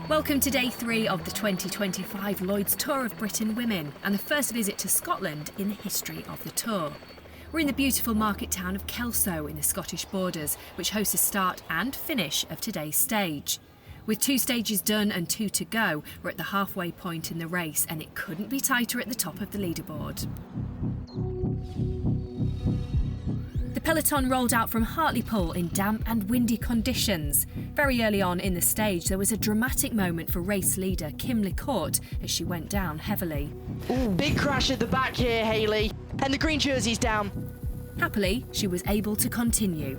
Welcome to day 3 of the 2025 Lloyds Tour of Britain Women and the first visit to Scotland in the history of the Tour. We're in the beautiful market town of Kelso in the Scottish Borders, which hosts the start and finish of today's stage. With 2 stages done and 2 to go, we're at the halfway point in the race and it couldn't be tighter at the top of the leaderboard. The peloton rolled out from Hartlepool in damp and windy conditions. Very early on in the stage, there was a dramatic moment for race leader Kim Lecourt as she went down heavily. Ooh, big crash at the back here, Hayley, and the green jersey's down. Happily, she was able to continue.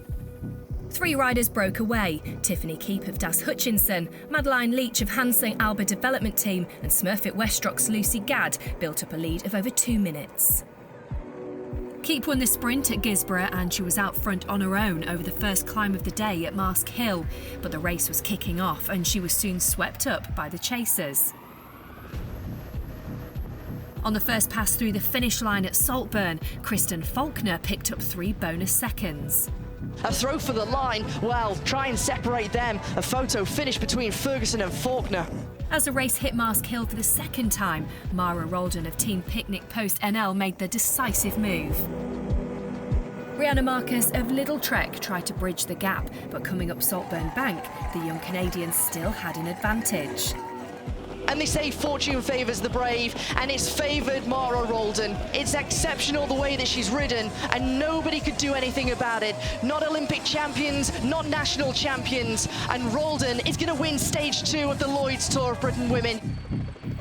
3 riders broke away. Tiffany Keep of Das Hutchinson, Madeline Leach of Hansing Alba Development Team and Smurfit Westrock's Lucy Gadd built up a lead of over 2 minutes. Keep won the sprint at Gisborough and she was out front on her own over the first climb of the day at Marske Hill, but the race was kicking off and she was soon swept up by the chasers. On the first pass through the finish line at Saltburn, Kristen Faulkner picked up 3 bonus seconds. A throw for the line, well, try and separate them. A photo finish between Ferguson and Faulkner. As the race hit Marske Hill for the second time, Mara Roldan of Team Picnic Post NL made the decisive move. Rihanna Marcus of Little Trek tried to bridge the gap, but coming up Saltburn Bank, the young Canadian still had an advantage. And they say fortune favours the brave, and it's favoured Mara Roldan. It's exceptional the way that she's ridden, and nobody could do anything about it. Not Olympic champions, not national champions, and Roldan is going to win stage 2 of the Lloyds Tour of Britain Women.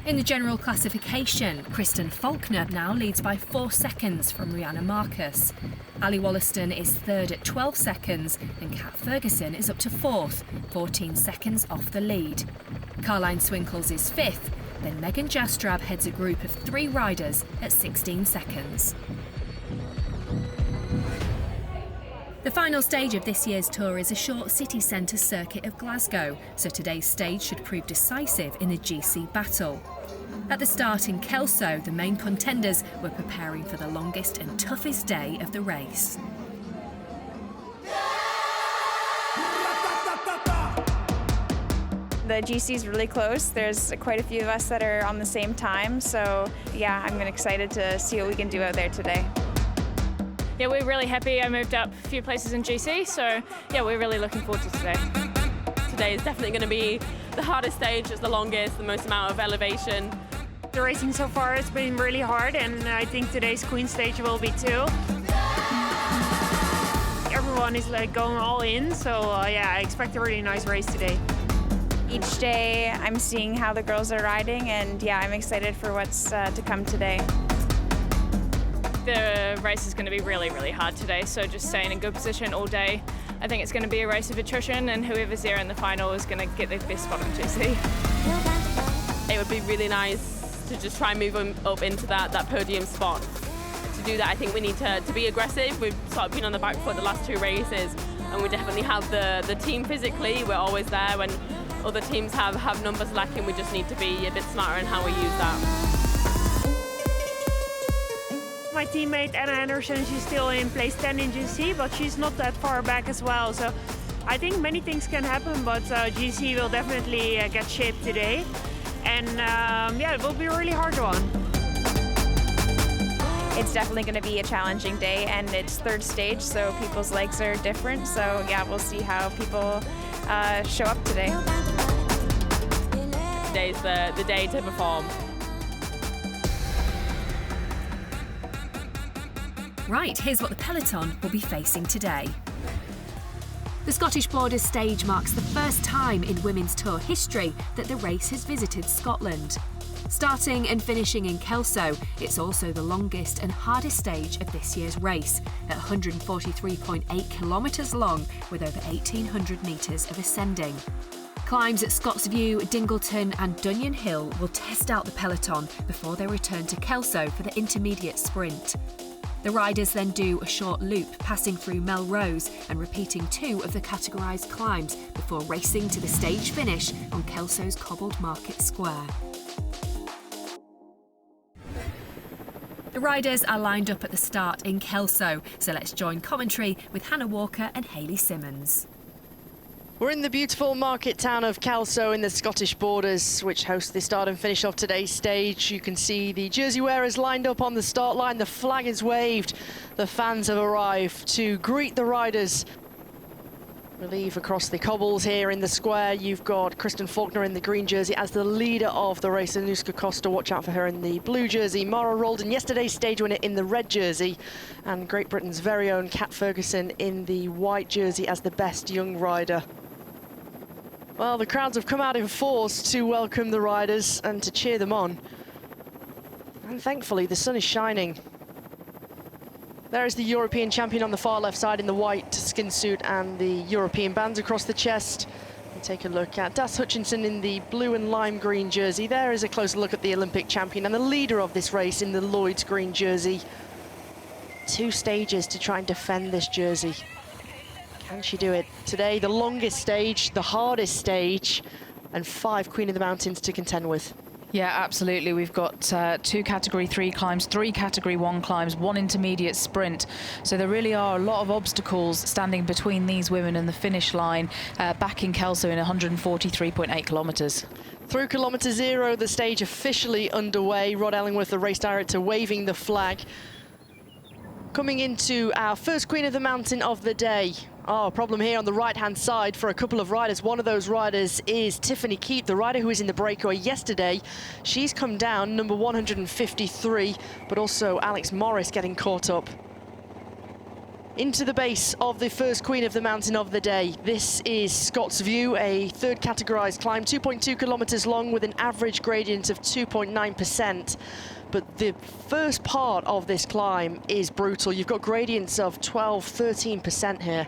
In the general classification, Kristen Faulkner now leads by 4 seconds from Rihanna Marcus. Ali Wollaston is 3rd at 12 seconds and Kat Ferguson is up to 4th, 14 seconds off the lead. Caroline Swinkles is 5th, then Megan Jastrab heads a group of 3 riders at 16 seconds. The final stage of this year's tour is a short city centre circuit of Glasgow, so today's stage should prove decisive in the GC battle. At the start in Kelso, the main contenders were preparing for the longest and toughest day of the race. The GC is really close. There's quite a few of us that are on the same time, so yeah, I'm excited to see what we can do out there today. Yeah, we're really happy. I moved up a few places in GC, so yeah, we're really looking forward to today. Today is definitely going to be the hardest stage. It's the longest, the most amount of elevation. The racing so far has been really hard, and I think today's Queen stage will be too. Everyone is going all in, so yeah, I expect a really nice race today. Each day I'm seeing how the girls are riding, and yeah, I'm excited for what's to come today. The race is going to be really, really hard today, so just staying in good position all day. I think it's going to be a race of attrition, and whoever's there in the final is going to get the best spot on GC. It would be really nice to just try and move up into that podium spot. To do that, I think we need to be aggressive. We've sort of been on the back foot the last 2 races, and we definitely have the team physically. We're always there when other teams have numbers lacking. We just need to be a bit smarter in how we use that. My teammate Anna Anderson, she's still in place 10 in GC, but she's not that far back as well. So I think many things can happen, but GC will definitely get shaped today. And yeah, it will be a really hard one. It's definitely going to be a challenging day, and it's 3rd stage, so people's legs are different. So yeah, we'll see how people show up today. Today's the day to perform. Right, here's what the peloton will be facing today. The Scottish Borders stage marks the first time in women's tour history that the race has visited Scotland. Starting and finishing in Kelso, it's also the longest and hardest stage of this year's race, at 143.8 kilometres long with over 1,800 metres of ascending. Climbs at Scottsview, Dingleton and Dunyan Hill will test out the peloton before they return to Kelso for the intermediate sprint. The riders then do a short loop, passing through Melrose and repeating 2 of the categorised climbs before racing to the stage finish on Kelso's cobbled Market Square. The riders are lined up at the start in Kelso, so let's join commentary with Hannah Walker and Hayley Simmons. We're in the beautiful market town of Kelso in the Scottish Borders, which hosts the start and finish of today's stage. You can see the jersey wearers lined up on the start line. The flag is waved. The fans have arrived to greet the riders. We leave across the cobbles here in the square. You've got Kristen Faulkner in the green jersey as the leader of the race. Anuska Costa, watch out for her in the blue jersey. Mara Roldan, yesterday's stage winner, in the red jersey. And Great Britain's very own Kat Ferguson in the white jersey as the best young rider. Well, the crowds have come out in force to welcome the riders and to cheer them on. And thankfully, the sun is shining. There is the European champion on the far left side in the white skin suit and the European bands across the chest. And take a look at Das Hutchinson in the blue and lime green jersey. There is a closer look at the Olympic champion and the leader of this race in the Lloyds green jersey. 2 stages to try and defend this jersey. Can she do it? Today, the longest stage, the hardest stage, and 5 Queen of the Mountains to contend with. Yeah, absolutely. We've got 2 Category 3 climbs, 3 Category 1 climbs, 1 intermediate sprint. So there really are a lot of obstacles standing between these women and the finish line back in Kelso in 143.8 kilometres. Through kilometre 0, the stage officially underway. Rod Ellingworth, the race director, waving the flag. Coming into our first Queen of the Mountain of the day. Oh, problem here on the right-hand side for a couple of riders. One of those riders is Tiffany Keep, the rider who was in the breakaway yesterday. She's come down, number 153, but also Alex Morris getting caught up. Into the base of the first Queen of the Mountain of the day. This is Scott's View, a 3rd categorized climb, 2.2 kilometers long with an average gradient of 2.9%. But the first part of this climb is brutal. You've got gradients of 12, 13% here.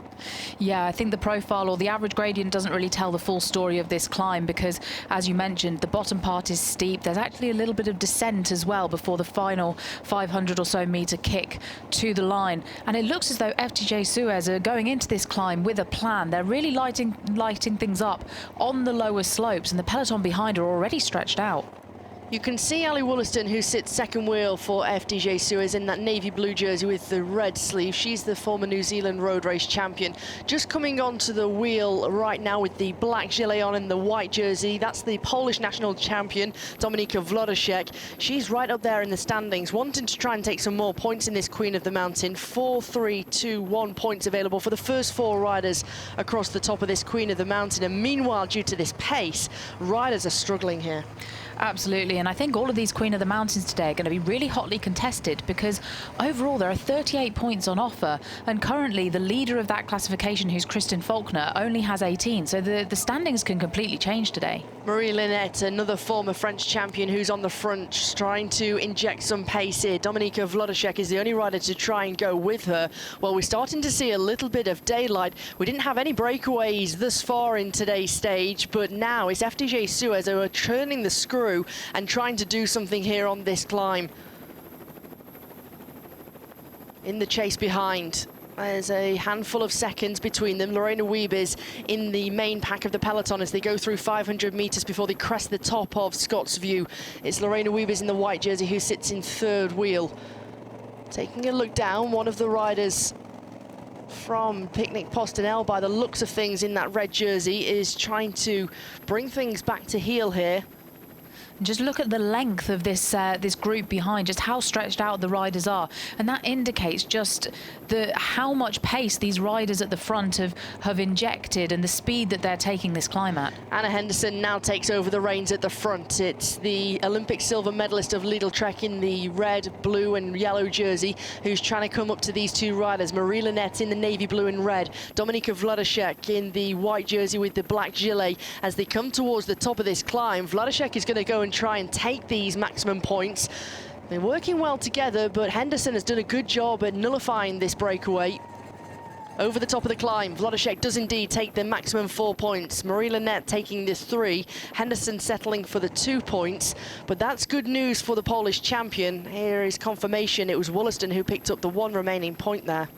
Yeah, I think the profile or the average gradient doesn't really tell the full story of this climb because, as you mentioned, the bottom part is steep. There's actually a little bit of descent as well before the final 500 or so meter kick to the line. And it looks as though FDJ Suez are going into this climb with a plan. They're really lighting things up on the lower slopes, and the peloton behind are already stretched out. You can see Ali Wollaston, who sits second wheel for FDJ Suez in that navy blue jersey with the red sleeve. She's the former New Zealand road race champion. Just coming onto the wheel right now with the black gilet on and the white jersey. That's the Polish national champion, Dominika Wlodarczyk. She's right up there in the standings, wanting to try and take some more points in this Queen of the Mountain. 4, 3, 2, 1 points available for the first 4 riders across the top of this Queen of the Mountain. And meanwhile, due to this pace, riders are struggling here. Absolutely, and I think all of these Queen of the Mountains today are going to be really hotly contested because overall there are 38 points on offer, and currently the leader of that classification, who's Kristen Faulkner, only has 18, so the standings can completely change today. Marie Linette, another former French champion who's on the front, trying to inject some pace here. Dominika Wlodarczyk is the only rider to try and go with her. Well, we're starting to see a little bit of daylight. We didn't have any breakaways thus far in today's stage, but now it's FDJ Suez who are turning the screw and trying to do something here on this climb. In the chase behind, there's a handful of seconds between them. Lorena Wiebes in the main pack of the peloton as they go through 500 meters before they crest the top of Scott's View. It's Lorena Wiebes in the white jersey who sits in 3rd wheel. Taking a look down, one of the riders from Picnic Postinel, by the looks of things in that red jersey, is trying to bring things back to heel here. Just look at the length of this group behind, just how stretched out the riders are, and that indicates just how much pace these riders at the front have injected and the speed that they're taking this climb at. Anna Henderson now takes over the reins at the front. It's the Olympic silver medalist of Lidl Trek in the red, blue and yellow jersey who's trying to come up to these 2 riders. Marie Linette in the navy blue and red, Dominika Wlodarczyk in the white jersey with the black gilet. As they come towards the top of this climb, Wlodarczyk is going to go and try and take these maximum points. They're working well together, but Henderson has done a good job at nullifying this breakaway. Over the top of the climb, Wlodarczyk does indeed take the maximum 4 points. Marie Linette taking the 3, Henderson settling for the 2 points, but that's good news for the Polish champion. Here is confirmation, it was Wollaston who picked up the 1 remaining point there.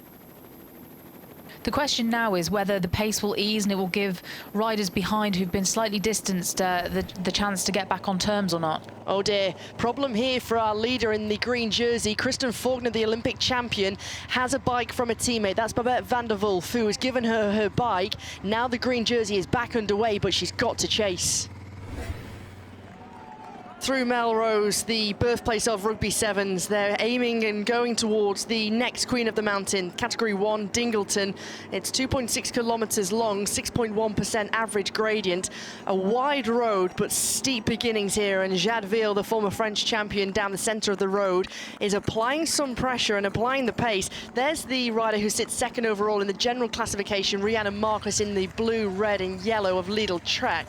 The question now is whether the pace will ease and it will give riders behind who've been slightly distanced the chance to get back on terms or not. Oh dear, problem here for our leader in the green jersey. Kristen Faulkner, the Olympic champion, has a bike from a teammate. That's Babette van der Wulf, who has given her her bike. Now the green jersey is back underway, but she's got to chase. Through Melrose, the birthplace of rugby sevens, they're aiming and going towards the next Queen of the Mountain, Category 1, Dingleton. It's 2.6 kilometres long, 6.1% average gradient, a wide road but steep beginnings here, and Jade Veal, the former French champion, down the centre of the road, is applying some pressure and applying the pace. There's the rider who sits second overall in the general classification, Rihanna Marcus, in the blue, red and yellow of Lidl Trek.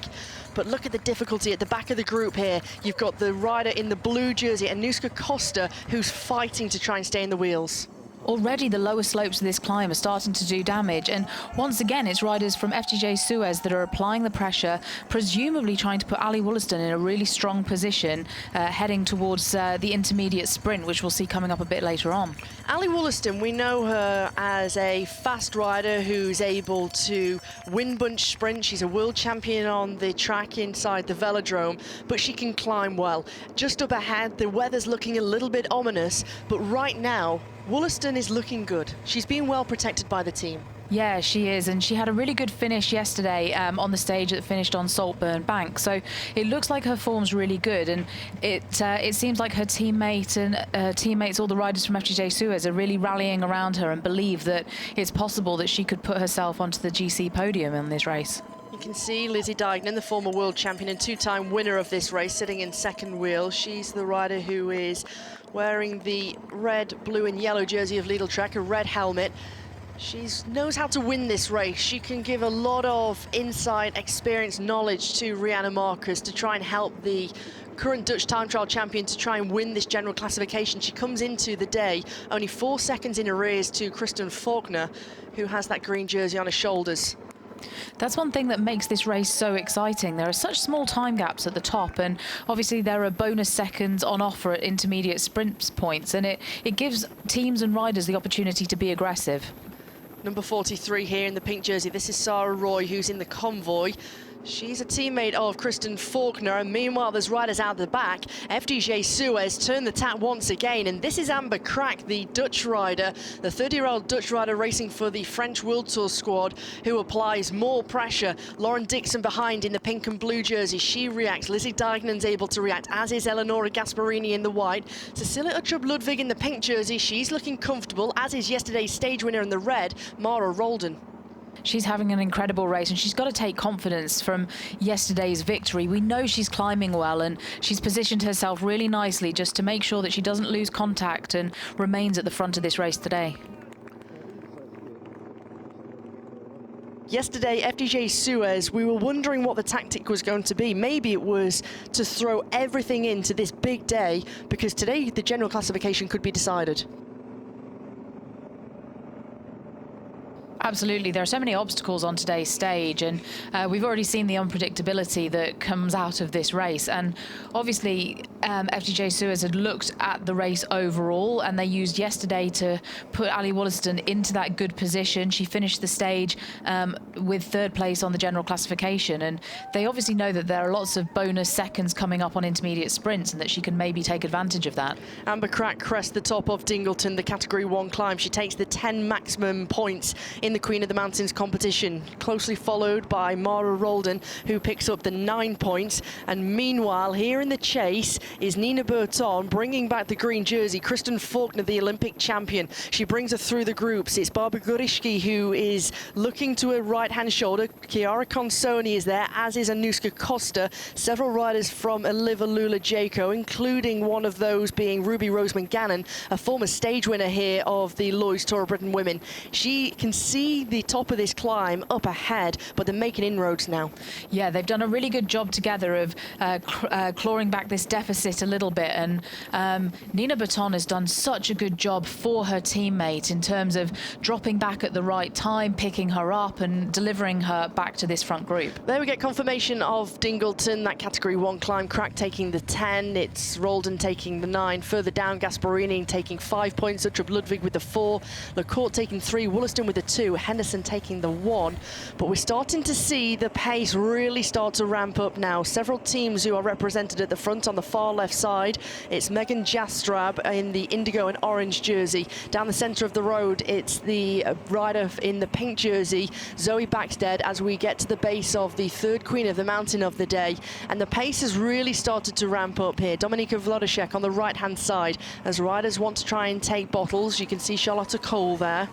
But look at the difficulty at the back of the group here. You've got the rider in the blue jersey, Anuska Costa, who's fighting to try and stay in the wheels. Already the lower slopes of this climb are starting to do damage, and once again it's riders from FDJ Suez that are applying the pressure, presumably trying to put Ali Wollaston in a really strong position heading towards the intermediate sprint, which we'll see coming up a bit later on. Ali Wollaston, we know her as a fast rider who's able to win bunch sprint. She's a world champion on the track inside the velodrome, but she can climb well. Just up ahead, the weather's looking a little bit ominous, but right now Wollaston is looking good. She's been well protected by the team. Yeah, she is, and she had a really good finish yesterday on the stage that finished on Saltburn Bank. So it looks like her form's really good, and it seems like her teammate and teammates, all the riders from FDJ Suez, are really rallying around her and believe that it's possible that she could put herself onto the GC podium in this race. You can see Lizzie Deignan, the former world champion and two-time winner of this race, sitting in second wheel. She's the rider who is wearing the red, blue and yellow jersey of Lidl Trek, a red helmet. She knows how to win this race. She can give a lot of insight, experience, knowledge to Rihanna Marcus to try and help the current Dutch time trial champion to try and win this general classification. She comes into the day only 4 seconds in arrears to Kristen Faulkner, who has that green jersey on her shoulders. That's one thing that makes this race so exciting. There are such small time gaps at the top, and obviously there are bonus seconds on offer at intermediate sprint points, and it gives teams and riders the opportunity to be aggressive. Number 43 here in the pink jersey, this is Sarah Roy, who's in the convoy. She's a teammate of Kristen Faulkner, and meanwhile there's riders out the back. FDJ Suez turn the tap once again, and this is Amber Crack, the Dutch rider, the 30-year-old Dutch rider racing for the French World Tour squad, who applies more pressure. Lauren Dixon behind in the pink and blue jersey, she reacts. Lizzie Deignan's able to react, as is Eleonora Gasparini in the white. Cecilia Uttrup-Ludwig in the pink jersey, she's looking comfortable, as is yesterday's stage winner in the red, Mara Roldan. She's having an incredible race, and she's got to take confidence from yesterday's victory. We know she's climbing well, and she's positioned herself really nicely just to make sure that she doesn't lose contact and remains at the front of this race today. Yesterday, FDJ Suez, we were wondering what the tactic was going to be. Maybe it was to throw everything into this big day, because today the general classification could be decided. Absolutely. There are so many obstacles on today's stage, and we've already seen the unpredictability that comes out of this race. And obviously, FDJ Suez had looked at the race overall, and they used yesterday to put Ali Wollaston into that good position. She finished the stage with third place on the general classification, and they obviously know that there are lots of bonus seconds coming up on intermediate sprints and that she can maybe take advantage of that. Amber Crack crests the top of Dingleton, the Category 1 climb. She takes the 10 maximum points in the Queen of the Mountains competition, closely followed by Mara Roldan, who picks up the 9 points. And meanwhile, here in the chase is Nina Burton, bringing back the green jersey. Kristen Faulkner, the Olympic champion. She brings her through the groups. It's Barbara Gurishki who is looking to her right-hand shoulder. Chiara Consoni is there, as is Anuska Costa. Several riders from Oliver Lula-Jaco, including one of those being Ruby Roseman Gannon, a former stage winner here of the Lloyds Tour of Britain Women. She can see the top of this climb up ahead, but they're making inroads now. Yeah, they've done a really good job together of clawing back this deficit a little bit, and Nina Burton has done such a good job for her teammate in terms of dropping back at the right time, picking her up and delivering her back to this front group. There we get confirmation of Dingleton, that Category 1 climb. Crack taking the 10, it's Roldan taking the 9. Further down, Gasparini taking 5 points, Uttrup Ludwig with the 4, Lecourt taking 3, Wollaston with the 2. 2, Henderson taking the 1. But we're starting to see the pace really start to ramp up now. Several teams who are represented at the front. On the far left side, it's Megan Jastrab in the indigo and orange jersey. Down the centre of the road, it's the rider in the pink jersey, Zoe Backstead, as we get to the base of the third Queen of the Mountain of the day. And the pace has really started to ramp up here. Dominika Wlodarczyk on the right-hand side as riders want to try and take bottles. You can see Charlotte Cole there.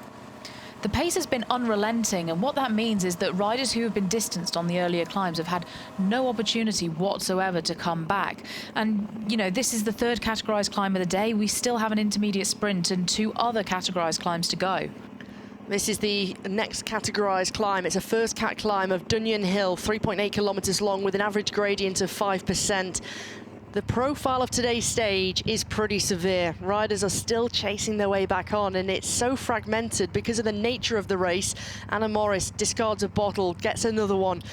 The pace has been unrelenting, and what that means is that riders who have been distanced on the earlier climbs have had no opportunity whatsoever to come back. And, you know, this is the third categorised climb of the day. We still have an intermediate sprint and 2 other categorised climbs to go. This is the next categorised climb. It's a first cat climb of Dunyan Hill, 3.8 kilometres long with an average gradient of 5%. The profile of today's stage is pretty severe. Riders are still chasing their way back on, and it's so fragmented because of the nature of the race. Anna Morris discards a bottle, gets another one.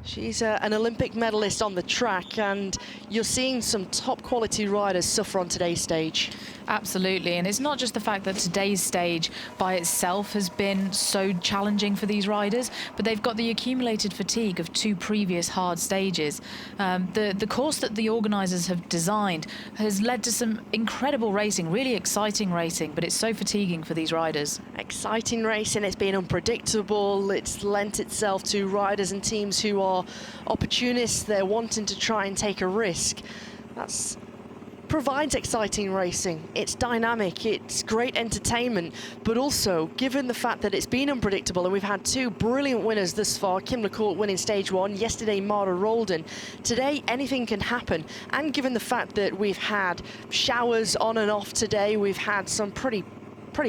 She's an Olympic medalist on the track, and you're seeing some top quality riders suffer on today's stage. Absolutely, and it's not just the fact that today's stage by itself has been so challenging for these riders, but they've got the accumulated fatigue of 2 previous hard stages. The course that the organisers have designed has led to some incredible racing, really exciting racing, but it's so fatiguing for these riders. Exciting racing, it's been unpredictable, it's lent itself to riders and teams who are opportunists. They're wanting to try and take a risk. That's provides exciting racing. It's dynamic, it's great entertainment, but also given the fact that it's been unpredictable and we've had 2 brilliant winners thus far, Kim LaCourte winning stage 1, yesterday Mara Roldan. Today anything can happen, and given the fact that we've had showers on and off today, we've had some pretty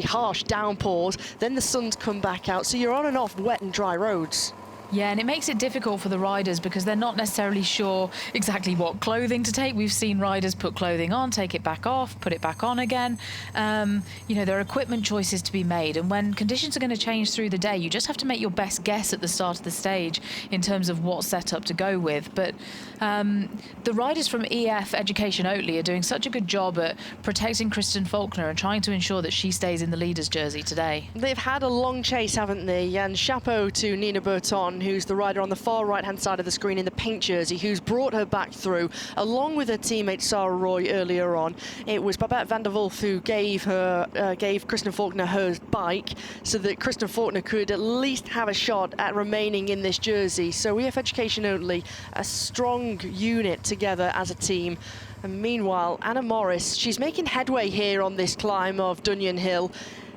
harsh downpours, then the sun's come back out, so you're on and off wet and dry roads. Yeah, and it makes it difficult for the riders because they're not necessarily sure exactly what clothing to take. We've seen riders put clothing on, take it back off, put it back on again. You know, there are equipment choices to be made, and when conditions are going to change through the day, you just have to make your best guess at the start of the stage in terms of what setup to go with. But the riders from EF Education Oatly are doing such a good job at protecting Kristen Faulkner and trying to ensure that she stays in the leader's jersey today. They've had a long chase, haven't they? And chapeau to Nina Burton, who's the rider on the far right-hand side of the screen in the pink jersey, who's brought her back through, along with her teammate Sarah Roy earlier on. It was Babette van der Wolf who gave Kristen Faulkner her bike so that Kristen Faulkner could at least have a shot at remaining in this jersey. So EF Education Oatly, a strong unit together as a team. And meanwhile, Anna Morris, she's making headway here on this climb of Dunyan Hill.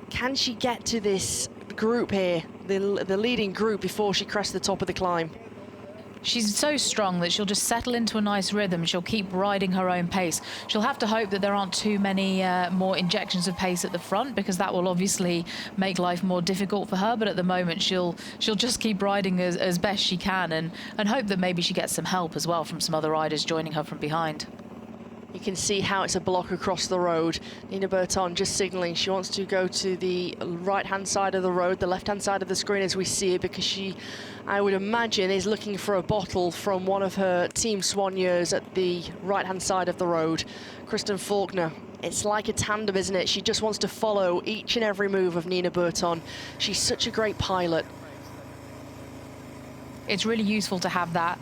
Can she get to this group here, the leading group, before she crests the top of the climb? She's so strong that she'll just settle into a nice rhythm. She'll keep riding her own pace. She'll have to hope that there aren't too many more injections of pace at the front, because that will obviously make life more difficult for her. But at the moment, she'll just keep riding as best she can, and hope that maybe she gets some help as well from some other riders joining her from behind. You can see how it's a block across the road. Nina Burton just signalling she wants to go to the right-hand side of the road, the left-hand side of the screen as we see it, because she, I would imagine, is looking for a bottle from one of her Team Soigneurs at the right-hand side of the road. Kristen Faulkner, it's like a tandem, isn't it? She just wants to follow each and every move of Nina Burton. She's such a great pilot. It's really useful to have that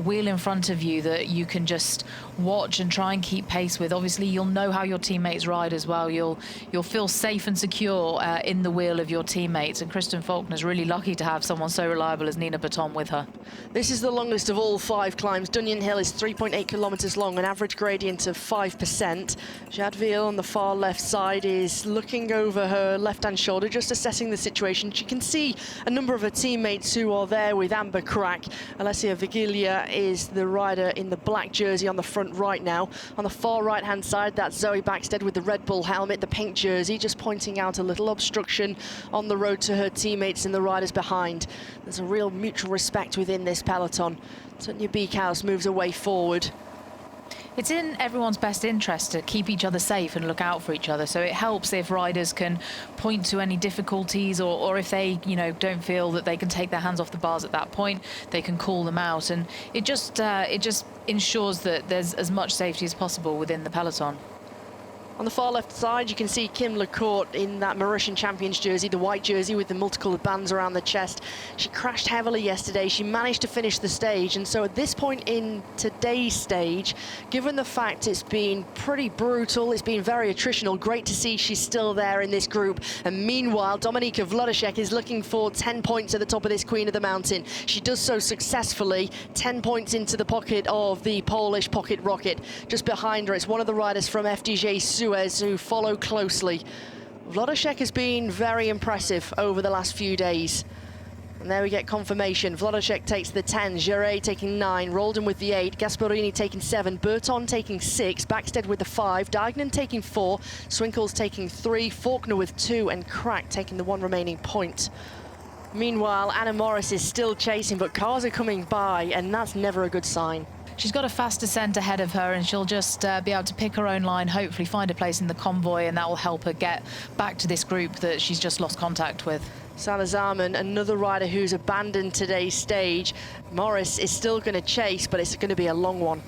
wheel in front of you that you can just watch and try and keep pace with. Obviously, you'll know how your teammates ride as well. You'll feel safe and secure in the wheel of your teammates. And Kristen Faulkner's really lucky to have someone so reliable as Nina Burton with her. This is the longest of all 5 climbs. Dunyan Hill is 3.8 kilometres long, an average gradient of 5%. Jadville on the far left side is looking over her left-hand shoulder, just assessing the situation. She can see a number of her teammates who are there with Amber Crack. Alessia Vigilia is the rider in the black jersey on the front right now. On the far right-hand side, that's Zoe Backstead with the Red Bull helmet, the pink jersey, just pointing out a little obstruction on the road to her teammates and the riders behind. There's a real mutual respect within this peloton. Tanya Beekhouse moves away forward. It's in everyone's best interest to keep each other safe and look out for each other. So it helps if riders can point to any difficulties, or if they, don't feel that they can take their hands off the bars at that point, they can call them out. And it just ensures that there's as much safety as possible within the peloton. On the far left side, you can see Kim LaCourte in that Mauritian Champions jersey, the white jersey with the multicolored bands around the chest. She crashed heavily yesterday. She managed to finish the stage. And so at this point in today's stage, given the fact it's been pretty brutal, it's been very attritional, great to see she's still there in this group. And meanwhile, Dominika Wlodarczyk is looking for 10 points at the top of this Queen of the Mountain. She does so successfully, 10 points into the pocket of the Polish pocket rocket. Just behind her, it's one of the riders from FDJ Suez who follow closely. Wlodarczyk has been very impressive over the last few days. And there we get confirmation. Wlodarczyk takes the 10, Geret taking 9, Roldan with the 8, Gasparini taking 7, Burton taking 6, Backstead with the 5, Dijkman taking 4, Swinkels taking 3, Faulkner with 2, and Crack taking the 1 remaining point. Meanwhile, Anna Morris is still chasing, but cars are coming by, and that's never a good sign. She's got a fast descent ahead of her, and she'll just be able to pick her own line, hopefully find a place in the convoy, and that will help her get back to this group that she's just lost contact with. Salazarman, another rider who's abandoned today's stage. Morris is still going to chase, but it's going to be a long one.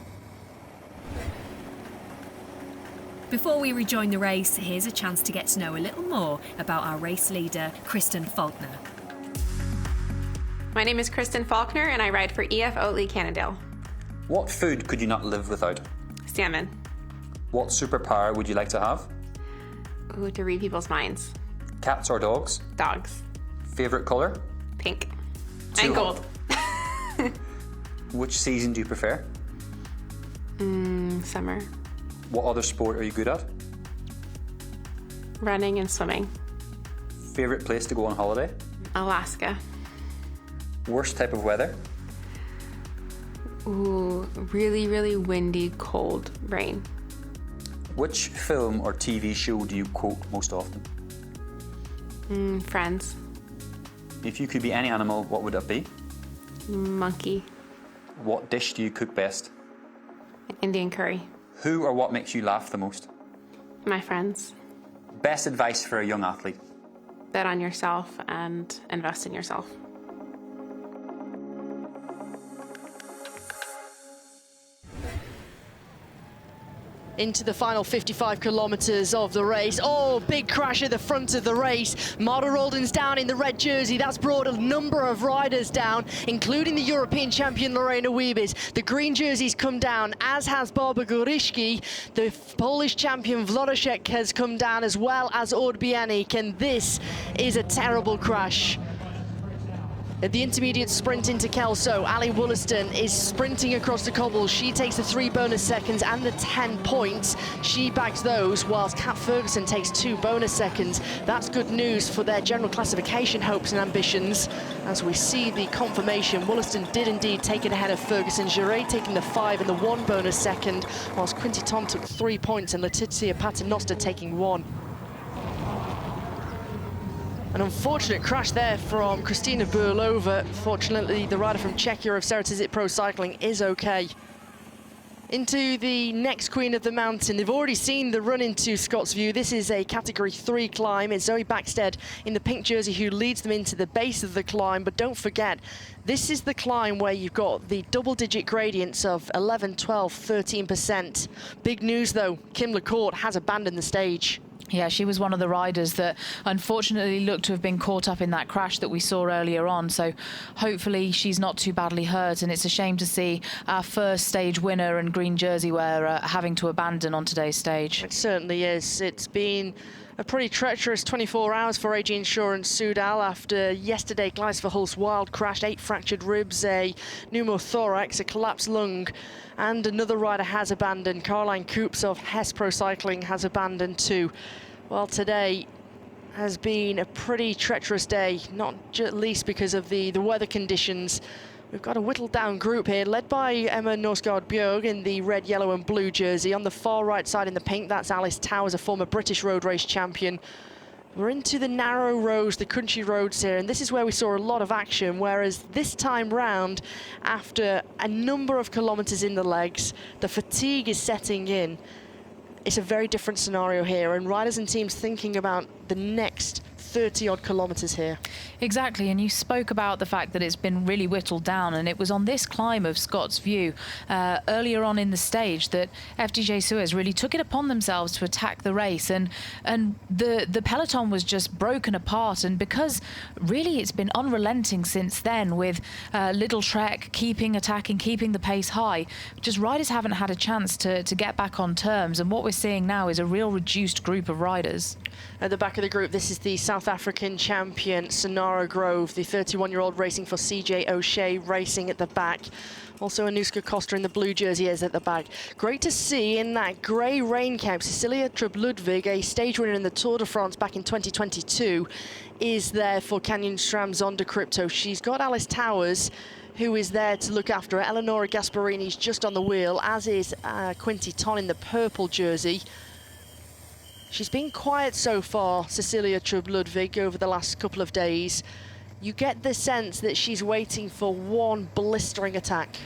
Before we rejoin the race, here's a chance to get to know a little more about our race leader, Kristen Faulkner. My name is Kristen Faulkner, and I ride for EF Oatly Cannondale. What food could you not live without? Salmon. What superpower would you like to have? Ooh, to read people's minds. Cats or dogs? Dogs. Favorite color? Pink. Too And gold. Which season do you prefer? Summer. What other sport are you good at? Running and swimming. Favorite place to go on holiday? Alaska. Worst type of weather? Ooh, really, really windy, cold rain. Which film or TV show do you quote most often? Friends. If you could be any animal, what would that be? Monkey. What dish do you cook best? Indian curry. Who or what makes you laugh the most? My friends. Best advice for a young athlete? Bet on yourself and invest in yourself. Into the final 55 kilometers of the race. Oh, big crash at the front of the race. Marta Roldan's down in the red jersey. That's brought a number of riders down, including the European champion Lorena Wiebes. The green jerseys come down, as has Barbara Górycki. The Polish champion Wlodarczyk has come down, as well as Odbianik, and this is a terrible crash. At the intermediate sprint into Kelso, Ali Wollaston is sprinting across the cobbles. She takes the 3 bonus seconds and the 10 points. She bags those, whilst Kat Ferguson takes 2 bonus seconds. That's good news for their general classification hopes and ambitions. As we see the confirmation, Wollaston did indeed take it ahead of Ferguson. Geret taking the 5 and the 1 bonus second, whilst Quinty Tom took 3 points and Letizia Paternoster taking 1. An unfortunate crash there from Kristina Burlova. Fortunately, the rider from Czechia of Ceratizit Pro Cycling is okay. Into the next Queen of the Mountain. They've already seen the run into Scott's View. This is a Category 3 climb. It's Zoe Backstead in the pink jersey who leads them into the base of the climb. But don't forget, this is the climb where you've got the double-digit gradients of 11, 12, 13%. Big news, though. Kim LaCourte has abandoned the stage. Yeah, she was one of the riders that unfortunately looked to have been caught up in that crash that we saw earlier on. So hopefully she's not too badly hurt. And it's a shame to see our first stage winner and green jersey wearer having to abandon on today's stage. It certainly is. It's been a pretty treacherous 24 hours for AG Insurance Soudal after yesterday Gleisverhulst wild crashed, 8 fractured ribs, a pneumothorax, a collapsed lung, and another rider has abandoned. Caroline Coops of Hess Pro Cycling has abandoned too. Well, today has been a pretty treacherous day, not least because of the weather conditions. We've got a whittled down group here, led by Emma Norsgaard-Björg in the red, yellow and blue jersey. On the far right side in the pink, that's Alice Towers, a former British road race champion. We're into the narrow roads, the country roads here, and this is where we saw a lot of action, whereas this time round, after a number of kilometres in the legs, the fatigue is setting in. It's a very different scenario here, and riders and teams thinking about the next 30-odd kilometres here. Exactly, and you spoke about the fact that it's been really whittled down, and it was on this climb of Scott's View earlier on in the stage that FDJ Suez really took it upon themselves to attack the race, and the peloton was just broken apart, and because really it's been unrelenting since then, with Little Trek attacking, keeping the pace high, just riders haven't had a chance to get back on terms, and what we're seeing now is a real reduced group of riders. At the back of the group, this is the South African champion, Sonara Grove, the 31-year-old racing for CJ O'Shea, racing at the back. Also Anuska Costa in the blue jersey is at the back. Great to see in that grey rain cap, Cecilia Trup-Ludwig, a stage winner in the Tour de France back in 2022, is there for Canyon SRAM Zonda Crypto. She's got Alice Towers, who is there to look after her. Eleonora Gasparini's just on the wheel, as is Quinty Ton in the purple jersey. She's been quiet so far, Cecilia Trup-Ludwig, over the last couple of days. You get the sense that she's waiting for one blistering attack.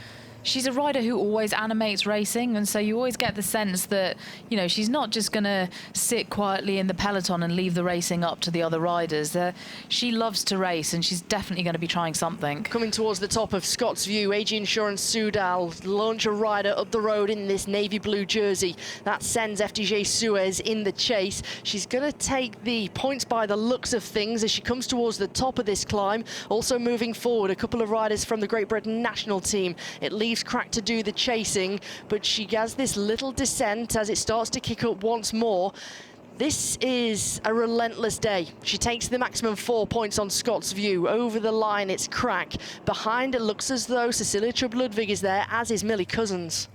She's a rider who always animates racing, and so you always get the sense that, you know, she's not just going to sit quietly in the peloton and leave the racing up to the other riders. She loves to race, and she's definitely going to be trying something. Coming towards the top of Scott's View, AG Insurance Soudal launch a rider up the road in this navy blue jersey. That sends FDJ Suez in the chase. She's going to take the points by the looks of things as she comes towards the top of this climb. Also moving forward, a couple of riders from the Great Britain national team. It leaves Crack to do the chasing, but she has this little descent as it starts to kick up once more. This is a relentless day. She takes the maximum 4 points on Scott's View. Over the line, it's Crack. Behind, it looks as though Cecilia Trup-Ludwig is there, as is Millie Cousins.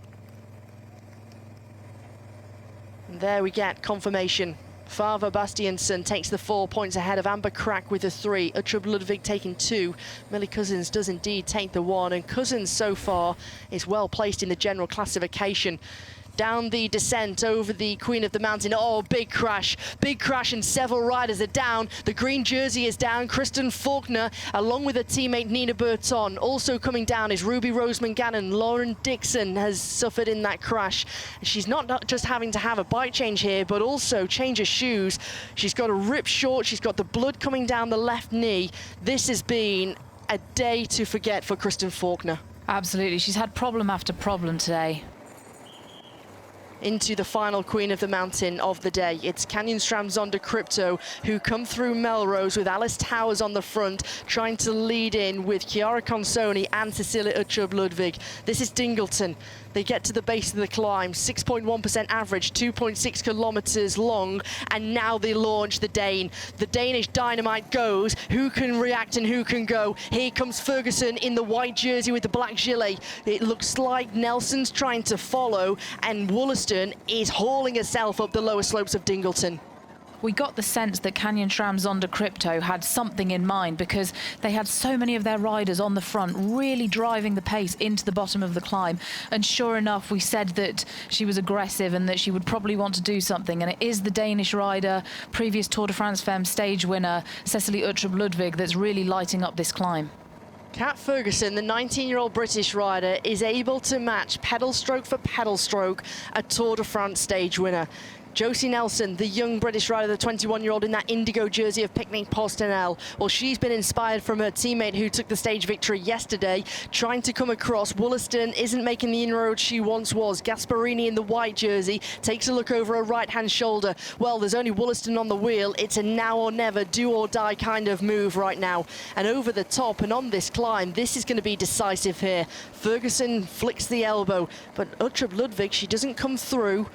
And there we get confirmation. Fava Bastiansen takes the 4 points ahead of Amber Crack with the 3. Trup-Ludwig taking 2. Millie Cousins does indeed take the 1, and Cousins so far is well placed in the general classification. Down the descent over the Queen of the Mountain. Oh, big crash, and several riders are down. The green jersey is down. Kristen Faulkner, along with her teammate Nina Burton. Also coming down is Ruby Rose Mangannon. Lauren Dixon has suffered in that crash. She's not just having to have a bike change here, but also change her shoes. She's got a ripped short. She's got the blood coming down the left knee. This has been a day to forget for Kristen Faulkner. Absolutely, she's had problem after problem today. Into the final Queen of the Mountain of the day. It's Canyon SRAM Zonda Crypto, who come through Melrose with Alice Towers on the front, trying to lead in with Chiara Consoni and Cecilia Trup-Ludwig. This is Dingleton. They get to the base of the climb, 6.1% average, 2.6 kilometers long, and now they launch the Dane. The Danish dynamite goes. Who can react and who can go? Here comes Ferguson in the white jersey with the black gilet. It looks like Nelson's trying to follow, and Wollaston is hauling herself up the lower slopes of Dingleton. We got the sense that Canyon SRAM Zonda Crypto had something in mind, because they had so many of their riders on the front really driving the pace into the bottom of the climb. And sure enough, we said that she was aggressive and that she would probably want to do something. And it is the Danish rider, previous Tour de France Femme stage winner, Cecilie Trup-Ludwig, that's really lighting up this climb. Kat Ferguson, the 19-year-old British rider, is able to match pedal stroke for pedal stroke a Tour de France stage winner. Josie Nelson, the young British rider, the 21-year-old in that indigo jersey of Picnic Postinel. Well, she's been inspired from her teammate who took the stage victory yesterday, trying to come across. Wollaston isn't making the inroad she once was. Gasparini in the white jersey takes a look over her right-hand shoulder. Well, there's only Wollaston on the wheel. It's a now or never, do or die kind of move right now. And over the top and on this climb, this is going to be decisive here. Ferguson flicks the elbow, but Trup-Ludwig, she doesn't come through.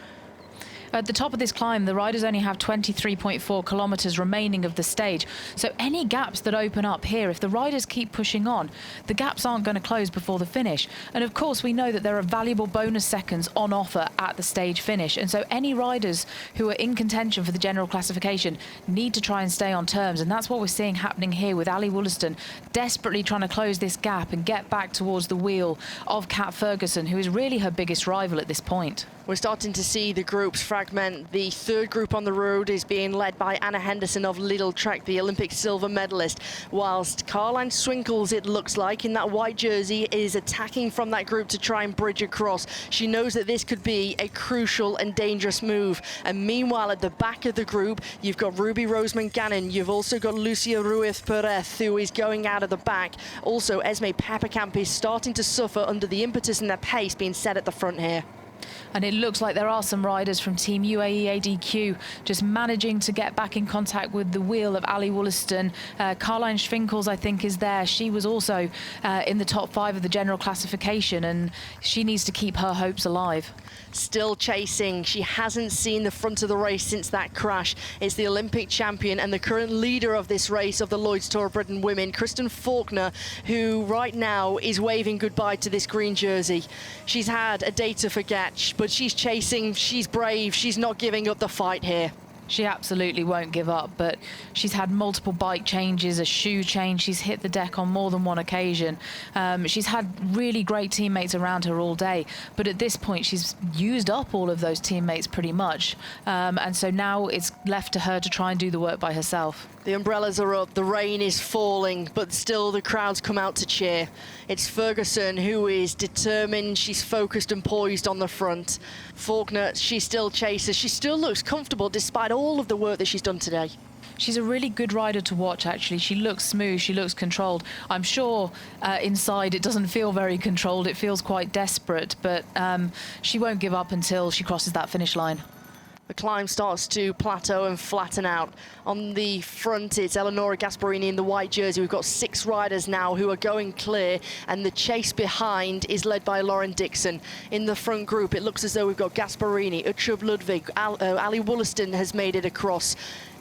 At the top of this climb, the riders only have 23.4 kilometres remaining of the stage. So any gaps that open up here, if the riders keep pushing on, the gaps aren't going to close before the finish. And of course, we know that there are valuable bonus seconds on offer at the stage finish. And so any riders who are in contention for the general classification need to try and stay on terms. And that's what we're seeing happening here with Ali Wollaston, desperately trying to close this gap and get back towards the wheel of Kat Ferguson, who is really her biggest rival at this point. We're starting to see the groups fragment fragment. The third group on the road is being led by Anna Henderson of Lidl Trek, the Olympic silver medalist, whilst Caroline Swinkles, it looks like, in that white jersey, is attacking from that group to try and bridge across. She knows that this could be a crucial and dangerous move. And meanwhile, at the back of the group, you've got Ruby Roseman-Gannon. You've also got Lucia Ruiz-Perez, who is going out of the back. Also, Esme Pepperkamp is starting to suffer under the impetus and the pace being set at the front here. And it looks like there are some riders from Team UAE ADQ just managing to get back in contact with the wheel of Ali Wollaston. Caroline Schwinkels, I think, is there. She was also in the top 5 of the general classification, and she needs to keep her hopes alive. Still chasing. She hasn't seen the front of the race since that crash. It's the Olympic champion and the current leader of this race of the Lloyds Tour of Britain women, Kristen Faulkner, who right now is waving goodbye to this green jersey. She's had a day to forget, but she's chasing, she's brave, she's not giving up the fight here. She absolutely won't give up, but she's had multiple bike changes, a shoe change. She's hit the deck on more than one occasion. She's had really great teammates around her all day, but at this point she's used up all of those teammates pretty much. And so now it's left to her to try and do the work by herself. The umbrellas are up, the rain is falling, but still the crowds come out to cheer. It's Ferguson who is determined, she's focused and poised on the front. Faulkner, she still chases, she still looks comfortable despite all of the work that she's done today. She's a really good rider to watch, actually. She looks smooth, she looks controlled. I'm sure inside it doesn't feel very controlled, it feels quite desperate, but she won't give up until she crosses that finish line. The climb starts to plateau and flatten out. On the front, it's Eleonora Gasparini in the white jersey. We've got 6 riders now who are going clear, and the chase behind is led by Lauren Dixon. In the front group, it looks as though we've got Gasparini, Uttrup Ludwig, Ali Wollaston has made it across.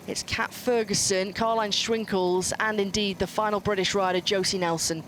It's Kat Ferguson, Caroline Schwinkels, and indeed the final British rider, Josie Nelson.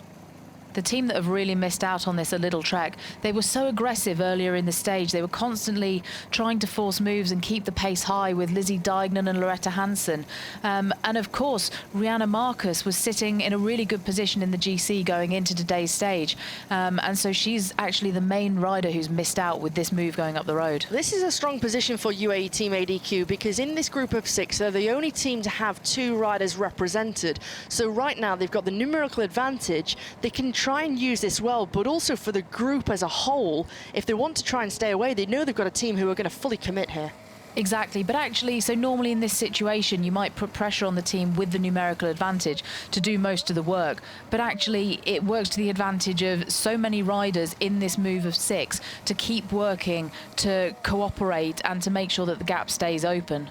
The team that have really missed out on this a Lidl Trek, they were so aggressive earlier in the stage. They were constantly trying to force moves and keep the pace high with Lizzie Deignan and Loretta Hansen. And of course, Rihanna Marcus was sitting in a really good position in the GC going into today's stage. And so she's actually the main rider who's missed out with this move going up the road. This is a strong position for UAE Team ADQ because in this group of 6, they're the only team to have 2 riders represented. So right now they've got the numerical advantage. They can try and use this well, but also for the group as a whole, if they want to try and stay away, they know they've got a team who are going to fully commit here. Exactly, but actually, so normally in this situation, you might put pressure on the team with the numerical advantage to do most of the work. But actually, it works to the advantage of so many riders in this move of 6 to keep working, to cooperate, and to make sure that the gap stays open.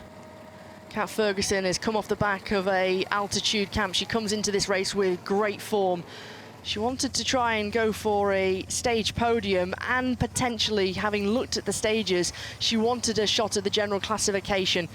Kat Ferguson has come off the back of a altitude camp. She comes into this race with great form. She wanted to try and go for a stage podium, and potentially, having looked at the stages, she wanted a shot at the general classification.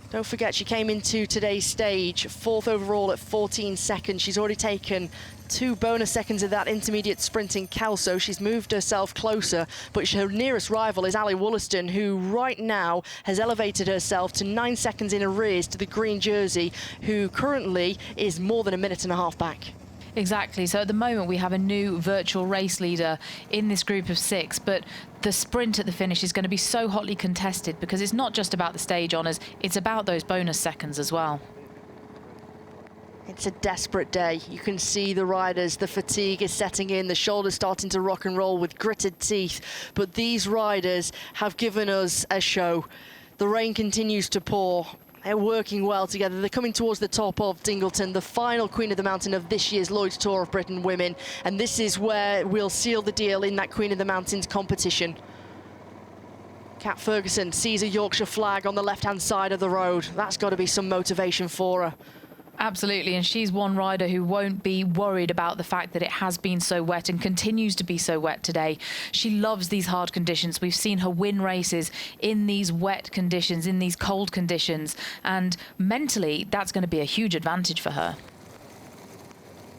Don't forget, she came into today's stage 4th overall at 14 seconds. She's already taken 2 bonus seconds of that intermediate sprint in Kelso. She's moved herself closer, but her nearest rival is Ali Wollaston, who right now has elevated herself to 9 seconds in arrears to the green jersey, who currently is more than a minute and a half back. Exactly. So at the moment we have a new virtual race leader in this group of 6, but the sprint at the finish is going to be so hotly contested because it's not just about the stage honours, it's about those bonus seconds as well. It's a desperate day. You can see the riders, the fatigue is setting in, the shoulders starting to rock and roll with gritted teeth, but these riders have given us a show. The rain continues to pour. They're working well together. They're coming towards the top of Dingleton, the final Queen of the Mountain of this year's Lloyds Tour of Britain women. And this is where we'll seal the deal in that Queen of the Mountains competition. Kat Ferguson sees a Yorkshire flag on the left-hand side of the road. That's got to be some motivation for her. Absolutely, and she's one rider who won't be worried about the fact that it has been so wet and continues to be so wet today. She loves these hard conditions. We've seen her win races in these wet conditions, in these cold conditions, and mentally that's going to be a huge advantage for her.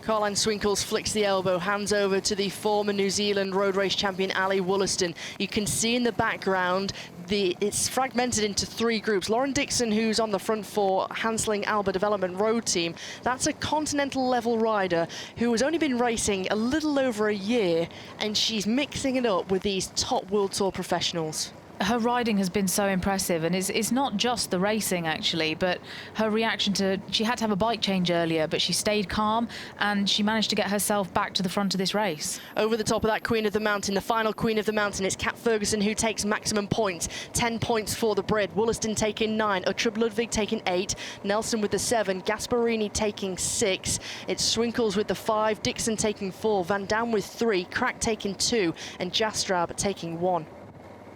Caroline Swinkles flicks the elbow, hands over to the former New Zealand road race champion Ali Wollaston. You can see in the background it's fragmented into 3 groups. Lauren Dixon, who's on the front for Hansling Alba Development Road Team, that's a continental level rider who has only been racing a little over a year, and she's mixing it up with these top World Tour professionals. her riding has been so impressive, and it's not just the racing actually, but her reaction to, she had to have a bike change earlier, but she stayed calm and she managed to get herself back to the front of this race. Over the top of that Queen of the Mountain, the final Queen of the Mountain, it's Kat Ferguson who takes maximum points. 10 points for the Brit. Wollaston taking 9, Uttrup Ludwig taking 8, Nelson with the 7, Gasparini taking 6. It's Swinkles with the 5, Dixon taking 4, Van Dam with 3, Crack taking 2, and Jastrab taking 1.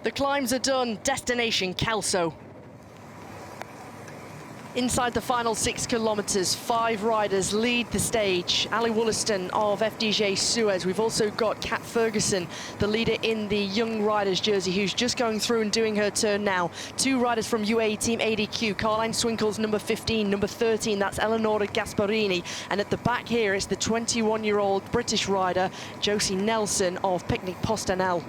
The climbs are done. Destination Kelso. Inside the final 6 kilometres, 5 riders lead the stage. Ali Wollaston of FDJ Suez. We've also got Kat Ferguson, the leader in the young riders jersey, who's just going through and doing her turn now. 2 riders from UAE Team ADQ, Caroline Swinkles, number 15, number 13, that's Eleonora Gasparini. And at the back here, it's the 21-year-old British rider, Josie Nelson of Picnic Postanel.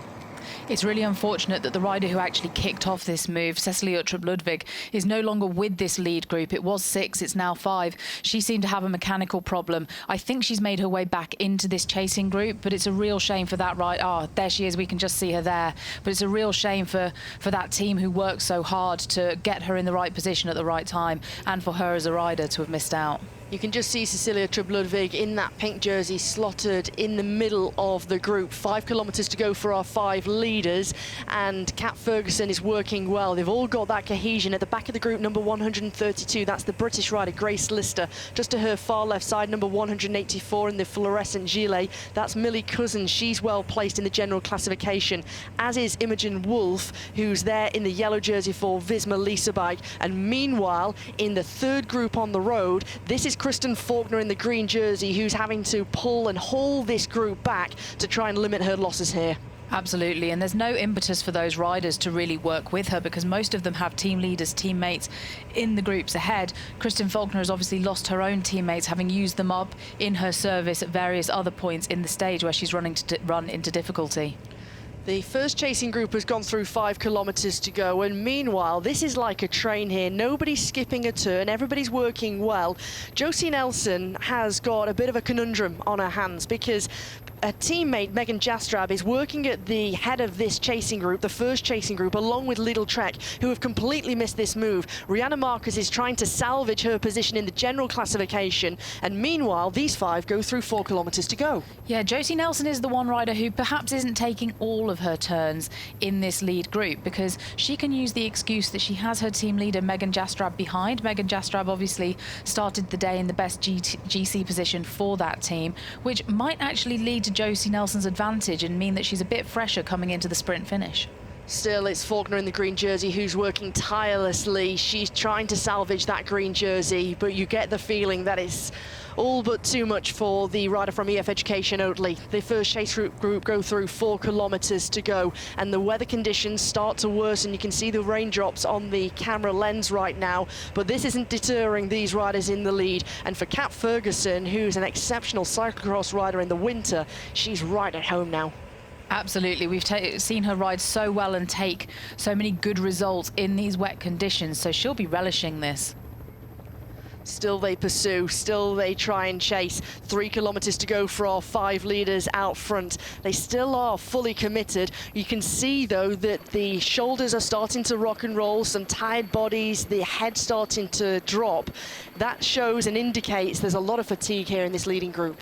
It's really unfortunate that the rider who actually kicked off this move, Cecily Uttrup Ludwig, is no longer with this lead group. It was 6, it's now 5. She seemed to have a mechanical problem. I think she's made her way back into this chasing group, but it's a real shame for that rider. Oh, there she is, we can just see her there. But it's a real shame for that team who worked so hard to get her in the right position at the right time, and for her as a rider to have missed out. You can just see Cecilia Uttrup Ludwig in that pink jersey slotted in the middle of the group. 5 kilometres to go for our 5 leaders, and Kat Ferguson is working well. They've all got that cohesion. At the back of the group, number 132, that's the British rider Grace Lister. Just to her far left side, number 184 in the fluorescent gilet, that's Millie Cousins. She's well placed in the general classification, as is Imogen Wolf, who's there in the yellow jersey for Visma Lisa Bike. And meanwhile, in the 3rd group on the road, this is Kristen Faulkner in the green jersey, who's having to pull and haul this group back to try and limit her losses here. Absolutely, and there's no impetus for those riders to really work with her because most of them have team leaders, teammates in the groups ahead. Kristen Faulkner has obviously lost her own teammates, having used them up in her service at various other points in the stage where she's run into difficulty. The first chasing group has gone through 5 kilometres to go, and meanwhile, this is like a train here. Nobody's skipping a turn, everybody's working well. Josie Nelson has got a bit of a conundrum on her hands because a teammate, Megan Jastrab, is working at the head of this chasing group, the first chasing group, along with Lidl Trek, who have completely missed this move. Rihanna Marcus is trying to salvage her position in the general classification, and meanwhile, these 5 go through 4 kilometres to go. Yeah, Josie Nelson is the one rider who perhaps isn't taking all of her turns in this lead group because she can use the excuse that she has her team leader, Megan Jastrab, behind. Megan Jastrab obviously started the day in the best GC position for that team, which might actually lead to Josie Nelson's advantage and mean that she's a bit fresher coming into the sprint finish. Still, it's Faulkner in the green jersey who's working tirelessly. She's trying to salvage that green jersey, but you get the feeling that it's all but too much for the rider from EF Education Oatly. The first chase group go through 4 kilometres to go, and the weather conditions start to worsen. You can see the raindrops on the camera lens right now, but this isn't deterring these riders in the lead. And for Kat Ferguson, who's an exceptional cyclocross rider in the winter, she's right at home now. Absolutely, we've seen her ride so well and take so many good results in these wet conditions, so she'll be relishing this. Still they pursue, still they try and chase. 3 kilometres to go for our 5 leaders out front. They still are fully committed. You can see though that the shoulders are starting to rock and roll, some tired bodies, the head starting to drop. That shows and indicates there's a lot of fatigue here in this leading group.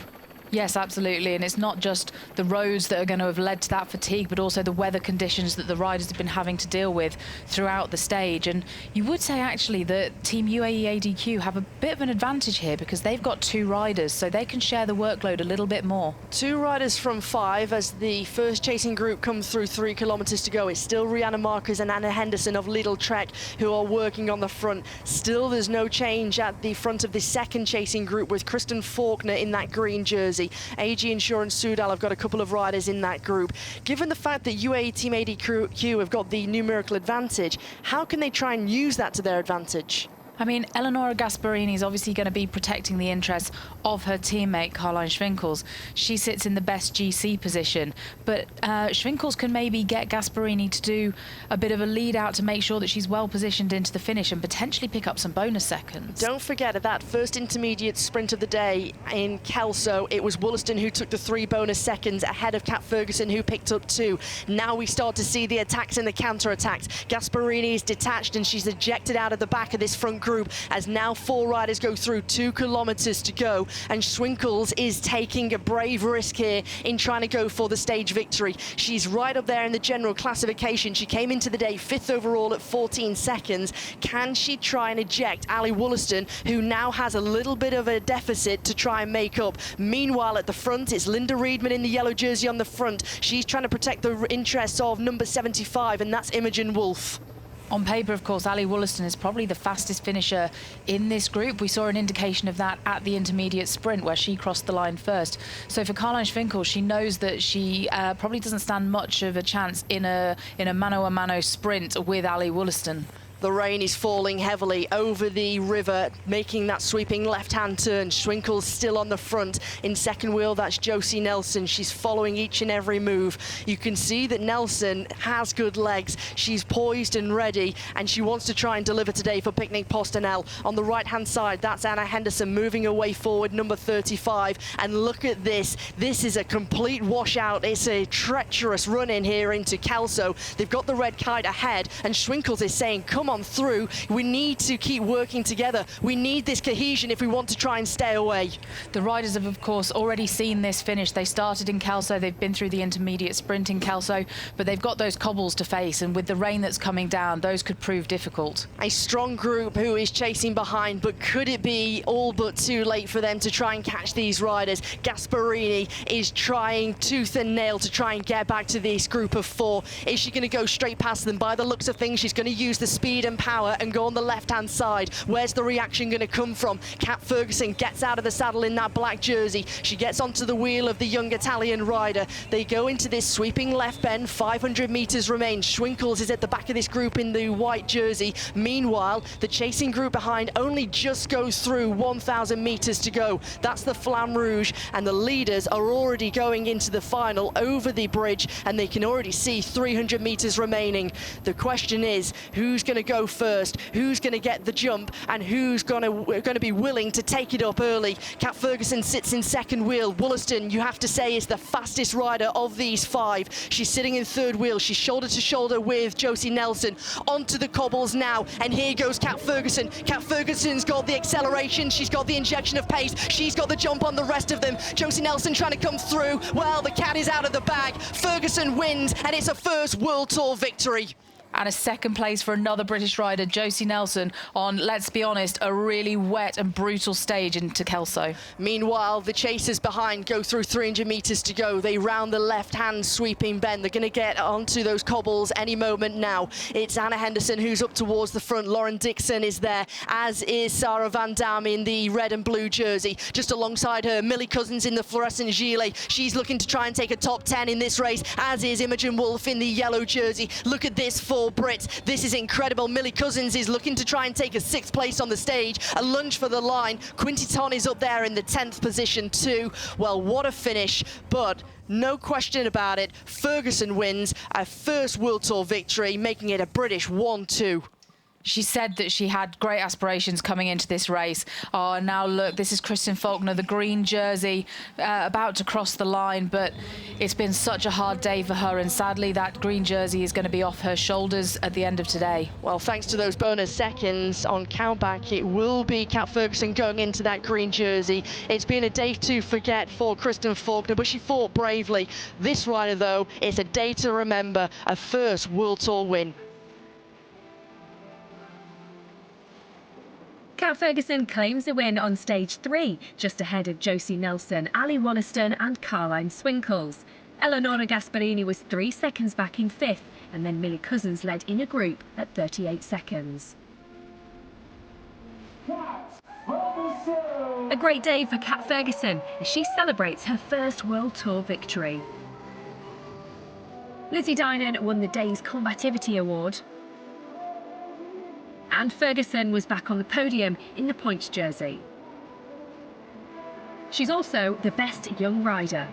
Yes, absolutely, and it's not just the roads that are going to have led to that fatigue, but also the weather conditions that the riders have been having to deal with throughout the stage. And you would say actually that Team UAE ADQ have a bit of an advantage here because they've got 2 riders, so they can share the workload a little bit more. 2 riders from 5 as the first chasing group comes through 3 kilometres to go. It's still Rihanna Marcus and Anna Henderson of Lidl Trek who are working on the front. Still there's no change at the front of the second chasing group with Kristen Faulkner in that green jersey. AG Insurance Soudal have got a couple of riders in that group. Given the fact that UAE Team ADQ have got the numerical advantage, how can they try and use that to their advantage? I mean, Eleonora Gasparini is obviously going to be protecting the interests of her teammate, Caroline Schwinkels. She sits in the best GC position, but Schwinkels can maybe get Gasparini to do a bit of a lead out to make sure that she's well positioned into the finish and potentially pick up some bonus seconds. Don't forget, at that first intermediate sprint of the day in Kelso, it was Wollaston who took the 3 bonus seconds ahead of Kat Ferguson, who picked up 2. Now we start to see the attacks and the counter-attacks. Gasparini is detached and she's ejected out of the back of this front group as now 4 riders go through, 2 kilometers to go, and Schwinkels is taking a brave risk here in trying to go for the stage victory. She's right up there in the general classification. She came into the day 5th overall at 14 seconds. Can she try and eject Ali Wollaston, who now has a little bit of a deficit to try and make up? Meanwhile, at the front, it's Linda Riedman in the yellow jersey on the front. She's trying to protect the interests of number 75, and that's Imogen Wolf. On paper, of course, Ali Wollaston is probably the fastest finisher in this group. We saw an indication of that at the intermediate sprint where she crossed the line first. So for Caroline Schwinkels, she knows that she probably doesn't stand much of a chance in a mano-a-mano sprint with Ali Wollaston. The rain is falling heavily over the river, making that sweeping left-hand turn. Schwinkels still on the front. In second wheel, that's Josie Nelson. She's following each and every move. You can see that Nelson has good legs. She's poised and ready, and she wants to try and deliver today for Picnic Postanel. On the right-hand side, that's Anna Henderson moving away forward, number 35. And look at this. This is a complete washout. It's a treacherous run in here into Kelso. They've got the red kite ahead, and Schwinkels is saying, come on through. We need to keep working together. We need this cohesion if we want to try and stay away. The riders have, of course, already seen this finish. They started in Kelso. They've been through the intermediate sprint in Kelso, but they've got those cobbles to face, and with the rain that's coming down, those could prove difficult. A strong group who is chasing behind, but could it be all but too late for them to try and catch these riders? Gasparini is trying tooth and nail to try and get back to this group of 4. Is she going to go straight past them? By the looks of things, she's going to use the speed and power and go on the left-hand side. Where's the reaction going to come from? Kat Ferguson gets out of the saddle in that black jersey. She gets onto the wheel of the young Italian rider. They go into this sweeping left bend. 500 meters remain. Schwinkels is at the back of this group in the white jersey. Meanwhile, the chasing group behind only just goes through 1,000 meters to go. That's the Flamme Rouge, and the leaders are already going into the final over the bridge, and they can already see 300 meters remaining. The question is, who's going to go first, who's going to get the jump, and who's going to be willing to take it up early? Kat Ferguson sits in second wheel. Wollaston, you have to say, is the fastest rider of these 5. She's sitting in third wheel. She's shoulder to shoulder with Josie Nelson. Onto the cobbles now, and here goes Kat Ferguson. Kat Ferguson's got the acceleration. She's got the injection of pace. She's got the jump on the rest of them. Josie Nelson trying to come through. Well, the cat is out of the bag. Ferguson wins, and it's a first World Tour victory. And a second place for another British rider, Josie Nelson, on, let's be honest, a really wet and brutal stage into Kelso. Meanwhile, the chasers behind go through 300 meters to go. They round the left-hand sweeping bend. They're going to get onto those cobbles any moment now. It's Anna Henderson who's up towards the front. Lauren Dixon is there, as is Sarah Van Damme in the red and blue jersey. Just alongside her, Millie Cousins in the fluorescent gilet. She's looking to try and take a top 10 in this race, as is Imogen Wolf in the yellow jersey. Look at this for Brits. This is incredible. Millie Cousins is looking to try and take a 6th place on the stage. A lunge for the line. Quinty Ton is up there in the 10th position too. Well, what a finish, but no question about it, Ferguson wins a first World Tour victory, making it a British 1-2. She said that she had great aspirations coming into this race. Oh, and now look, this is Kristen Faulkner, the green jersey, about to cross the line, but it's been such a hard day for her, and sadly that green jersey is going to be off her shoulders at the end of today. Well, thanks to those bonus seconds on countback, it will be Kat Ferguson going into that green jersey. It's been a day to forget for Kristen Faulkner, but she fought bravely. This rider, though, is a day to remember, a first World Tour win. Kat Ferguson claims the win on stage 3, just ahead of Josie Nelson, Ali Wollaston and Caroline Schwinkels. Eleonora Gasparini was 3 seconds back in 5th, and then Millie Cousins led in a group at 38 seconds. A great day for Kat Ferguson as she celebrates her first World Tour victory. Lizzie Dinan won the day's Combativity Award. and Ferguson was back on the podium in the points jersey. She's also the best young rider.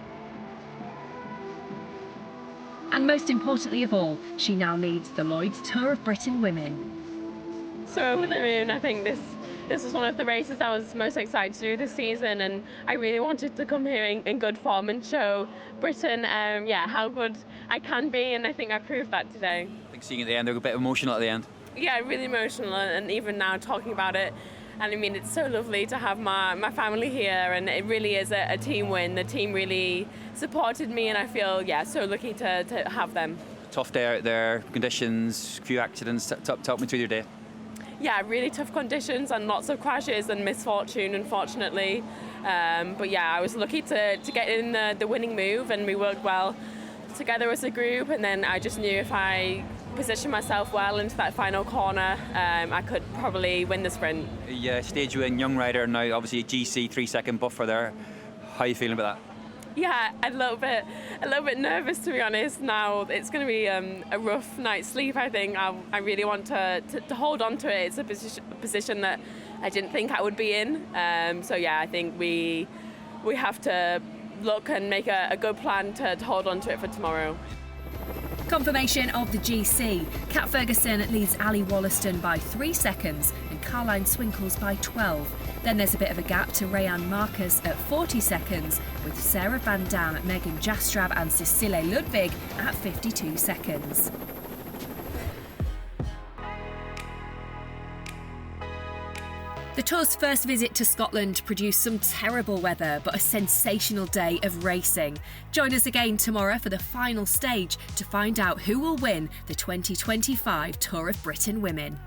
And most importantly of all, she now leads the Lloyds Tour of Britain Women. So over the moon, I think this was one of the races I was most excited to do this season, and I really wanted to come here in good form and show Britain how good I can be, and I think I proved that today. I think seeing at the end, they were a bit emotional at the end. Yeah, really emotional, and even now talking about it, and I mean, it's so lovely to have my family here, and it really is a team win. The team really supported me, and I feel, so lucky to have them. Tough day out there, conditions, few accidents. Talk me through your day. Yeah, really tough conditions and lots of crashes and misfortune, unfortunately. But yeah, I was lucky to get in the winning move, and we worked well together as a group, and then I just knew if I positioned myself well into that final corner, I could probably win the sprint. Yeah, stage win, young rider, now obviously GC 3-second buffer there. How are you feeling about that? Yeah, a little bit nervous, to be honest. Now it's going to be a rough night's sleep. I think I really want to hold on to it. It's a position that I didn't think I would be in. So yeah, I think we have to look and make a good plan to hold on to it for tomorrow. Confirmation of the GC. Kat Ferguson leads Ali Wollaston by 3 seconds and Caroline Swinkles by 12. Then there's a bit of a gap to Rayanne Marcus at 40 seconds, with Sarah Van Dam, Megan Jastrab and Cecile Ludwig at 52 seconds. The Tour's first visit to Scotland produced some terrible weather, but a sensational day of racing. Join us again tomorrow for the final stage to find out who will win the 2025 Tour of Britain Women.